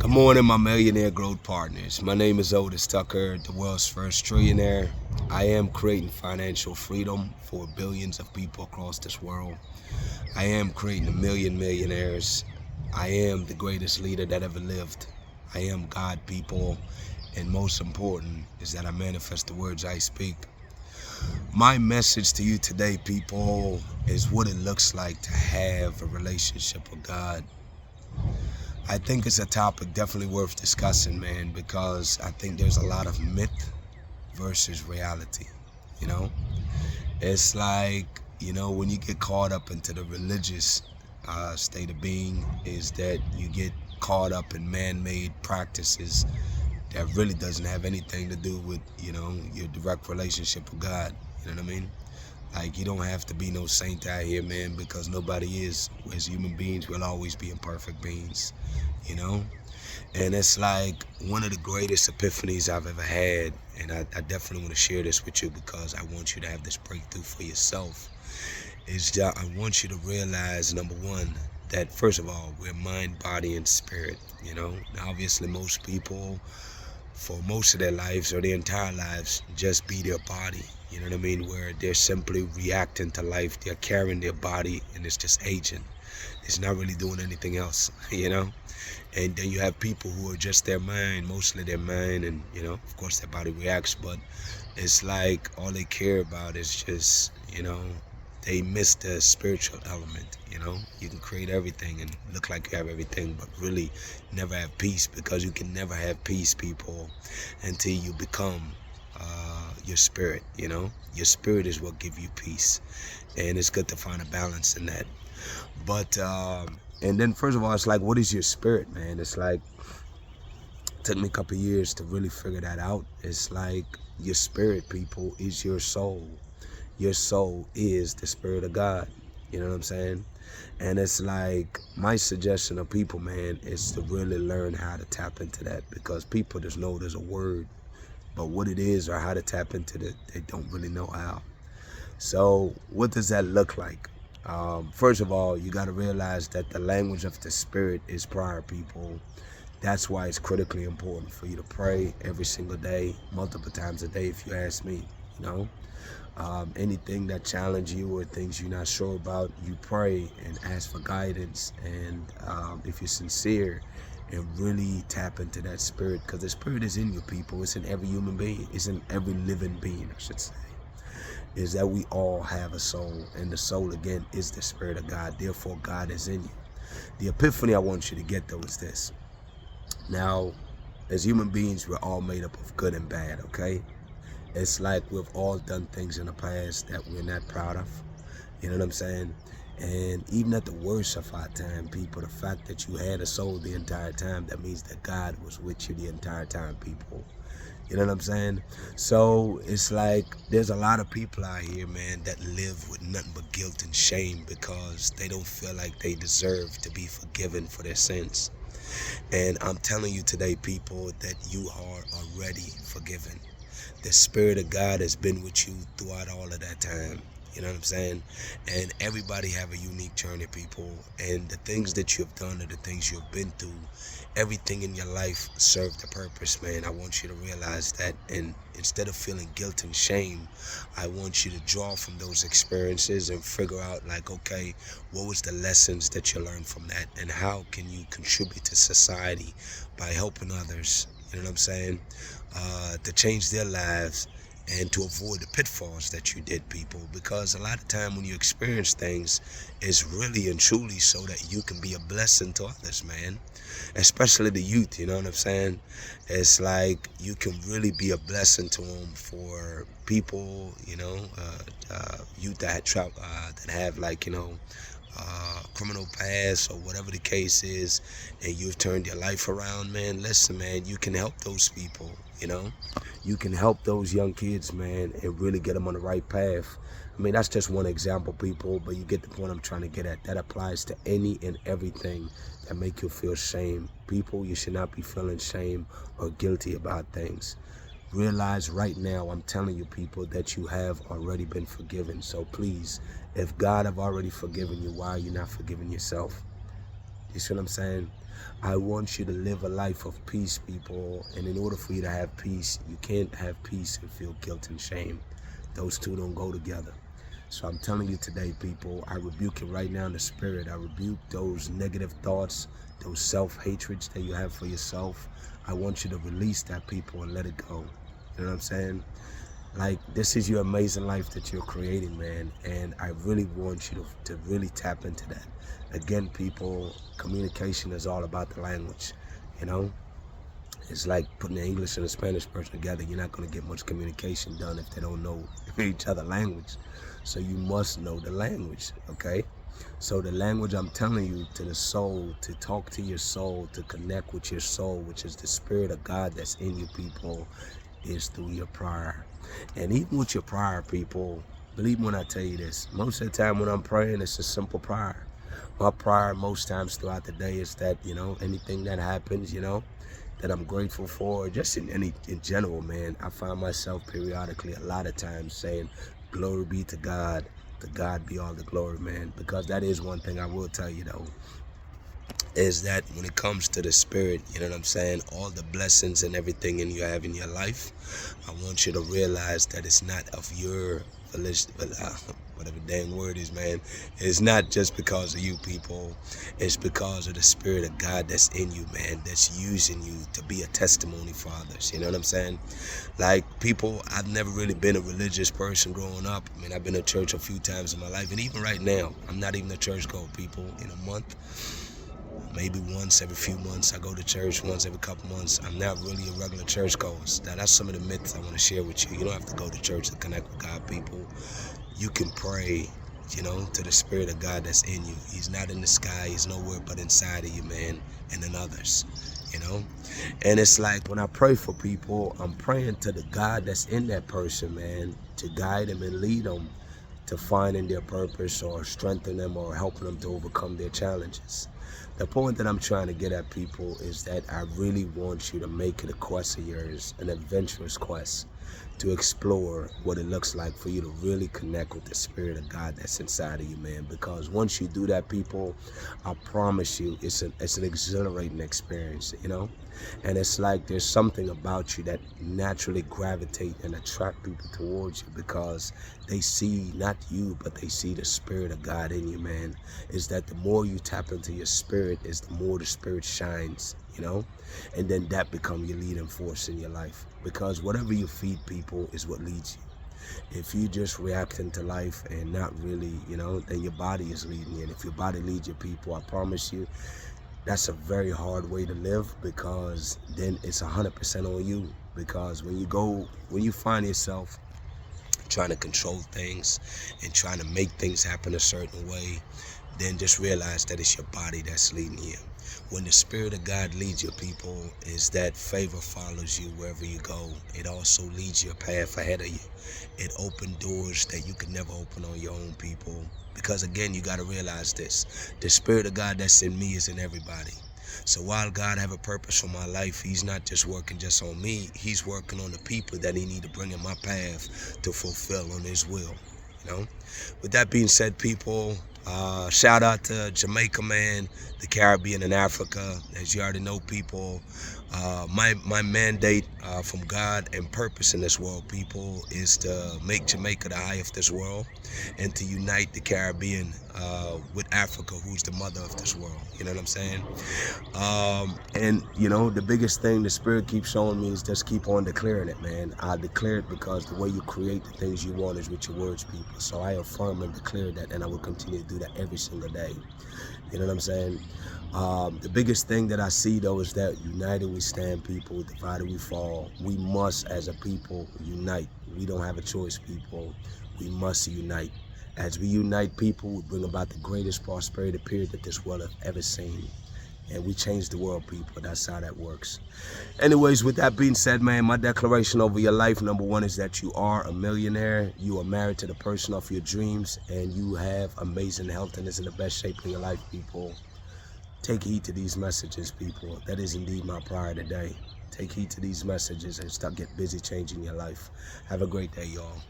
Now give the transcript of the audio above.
Good morning, my millionaire growth partners. My name is Otis Tucker, the world's first trillionaire. I am creating financial freedom for billions of people across this world. I am creating a million millionaires. I am the greatest leader that ever lived. I am God, people, and most important is that I manifest the words I speak. My message to you today, people, is what it looks like to have a relationship with God. I think it's a topic definitely worth discussing, man, because I think there's a lot of myth versus reality, you know? It's like, when you get caught up into the religious state of being, is that you get caught up in man-made practices that really doesn't have anything to do with, your direct relationship with God. You know what I mean? Like, you don't have to be no saint out here, man, because nobody is. As human beings, we'll always be imperfect beings, you know? And it's like one of the greatest epiphanies I've ever had, and I definitely want to share this with you because I want you to have this breakthrough for yourself, is that I want you to realize, number one, that first of all, we're mind, body, and spirit, Now, obviously, most people, for most of their lives or their entire lives, just be their body. You know what I mean? Where they're simply reacting to life. They're carrying their body and it's just aging. It's not really doing anything else, And then you have people who are just their mind, mostly their mind, and, of course their body reacts, but it's like all they care about is just, they miss the spiritual element, You can create everything and look like you have everything, but really never have peace, because you can never have peace, people, until you become your spirit, Your spirit is what gives you peace, and it's good to find a balance in that. But, and then first of all, it's like, what is your spirit, man? It's like, it took me a couple of years to really figure that out. It's like your spirit, people, is your soul. Your soul is the spirit of God. You know what I'm saying? And it's like, my suggestion of people, man, is to really learn how to tap into that, because people just know there's a word, but what it is or how to tap into it, they don't really know how. So what does that look like? First of all, you got to realize that the language of the spirit is prayer, people. That's why it's critically important for you to pray every single day, multiple times a day, if you ask me, Anything that challenges you or things you're not sure about, you pray and ask for guidance. And if you're sincere, and really tap into that spirit, because the spirit is in you, people. It's in every human being. It's in every living being, I should say. Is that we all have a soul, and the soul, again, is the spirit of God. Therefore, God is in you. The epiphany I want you to get, though, is this. Now, as human beings, we're all made up of good and bad, okay? It's like we've all done things in the past that we're not proud of. You know what I'm saying? And even at the worst of our time, people, the fact that you had a soul the entire time, that means that God was with you the entire time, people. You know what I'm saying? So it's like there's a lot of people out here, man, that live with nothing but guilt and shame because they don't feel like they deserve to be forgiven for their sins. And I'm telling you today, people, that you are already forgiven. The Spirit of God has been with you throughout all of that time. You know what I'm saying? And everybody have a unique journey, people. And the things that you've done or the things you've been through, everything in your life served a purpose, man. I want you to realize that. And instead of feeling guilt and shame, I want you to draw from those experiences and figure out, like, okay, what was the lessons that you learned from that? And how can you contribute to society by helping others? You know what I'm saying? To change their lives and to avoid the pitfalls that you did, people. Because a lot of time when you experience things, it's really and truly so that you can be a blessing to others, man. Especially the youth, you know what I'm saying? It's like you can really be a blessing to them, for people, youth that have like, criminal past or whatever the case is, and you've turned your life around, man. Listen, man, you can help those people, You can help those young kids, man, and really get them on the right path. I mean, that's just one example, people, but you get the point I'm trying to get at. That applies to any and everything that make you feel shame. People, you should not be feeling shame or guilty about things. Realize right now, I'm telling you, people, that you have already been forgiven. So please, if God have already forgiven you, why are you not forgiving yourself? You see what I'm saying? I want you to live a life of peace, people. And in order for you to have peace, you can't have peace and feel guilt and shame. Those two don't go together. So I'm telling you today, people, I rebuke it right now in the spirit. I rebuke those negative thoughts, those self-hatreds that you have for yourself. I want you to release that, people, and let it go. You know what I'm saying? Like, this is your amazing life that you're creating, man. And I really want you to really tap into that. Again, people, communication is all about the language, you know? It's like putting the English and the Spanish person together. You're not going to get much communication done if they don't know each other's language. So you must know the language, okay? So the language I'm telling you, to the soul, to talk to your soul, to connect with your soul, which is the spirit of God that's in you, people, is through your prayer. And even with your prayer, people, believe me when I tell you this, most of the time when I'm praying, it's a simple prayer. My prayer most times throughout the day is that, you know, anything that happens, you know, that I'm grateful for, just in general, man, I find myself periodically a lot of times saying, glory be to God be all the glory, man. Because that is one thing I will tell you, though, is that when it comes to the spirit, you know what I'm saying, all the blessings and everything you have in your life, I want you to realize that it's not of your whatever dang word is, man. It's not just because of you, people. It's because of the spirit of God that's in you, man, that's using you to be a testimony for others. You know what I'm saying? Like, people, I've never really been a religious person growing up. I mean, I've been to church a few times in my life, and even right now, I'm not even a churchgoer, people. In a month, maybe once every few months, I go to church. Once every couple months. I'm not really a regular churchgoer. That's some of the myths I want to share with you. You don't have to go to church to connect with God, people. You can pray, you know, to the spirit of God that's in you. He's not in the sky. He's nowhere but inside of you, man, and in others, you know. And it's like when I pray for people, I'm praying to the God that's in that person, man, to guide them and lead them to finding their purpose or strengthen them or helping them to overcome their challenges. The point that I'm trying to get at, people, is that I really want you to make it a quest of yours, an adventurous quest, to explore what it looks like for you to really connect with the spirit of God that's inside of you, man. Because once you do that, people, I promise you, it's an exhilarating experience, you know. And it's like there's something about you that naturally gravitate and attract people towards you, because they see not you, but they see the spirit of God in you, man. Is that the more you tap into your spirit, is the more the spirit shines, you know. And then that becomes your leading force in your life, because whatever you feed people is what leads you. If you just reacting to life and not really, you know, then your body is leading you. And if your body leads your people, I promise you, that's a very hard way to live, because then it's 100% on you. Because when you find yourself trying to control things and trying to make things happen a certain way, then just realize that it's your body that's leading you. When the spirit of God leads your people, is that favor follows you wherever you go. It also leads your path ahead of you. It opens doors that you could never open on your own, people. Because again, you got to realize this. The spirit of God that's in me is in everybody. So while God have a purpose for my life, he's not just working just on me. He's working on the people that he need to bring in my path to fulfill on his will. You know, with that being said, people, shout out to Jamaica, man, the Caribbean and Africa. As you already know, people, my mandate from God and purpose in this world, people, is to make Jamaica the eye of this world and to unite the Caribbean with Africa, who's the mother of this world. You know what I'm saying? And, you know, the biggest thing the Spirit keeps showing me is just keep on declaring it, man. I declare it because the way you create the things you want is with your words, people. So I affirm and declare that, and I will continue to do that every single day. You know what I'm saying? The biggest thing that I see, though, is that united we stand, people. Divided we fall. We must, as a people, unite. We don't have a choice, people. We must unite. As we unite, people, we bring about the greatest prosperity period that this world has ever seen. And we change the world, people. That's how that works. Anyways, with that being said, man, my declaration over your life, number one, is that you are a millionaire. You are married to the person of your dreams, and you have amazing health and is in the best shape of your life, people. Take heed to these messages, people. That is indeed my prayer today. Take heed to these messages and get busy changing your life. Have a great day, y'all.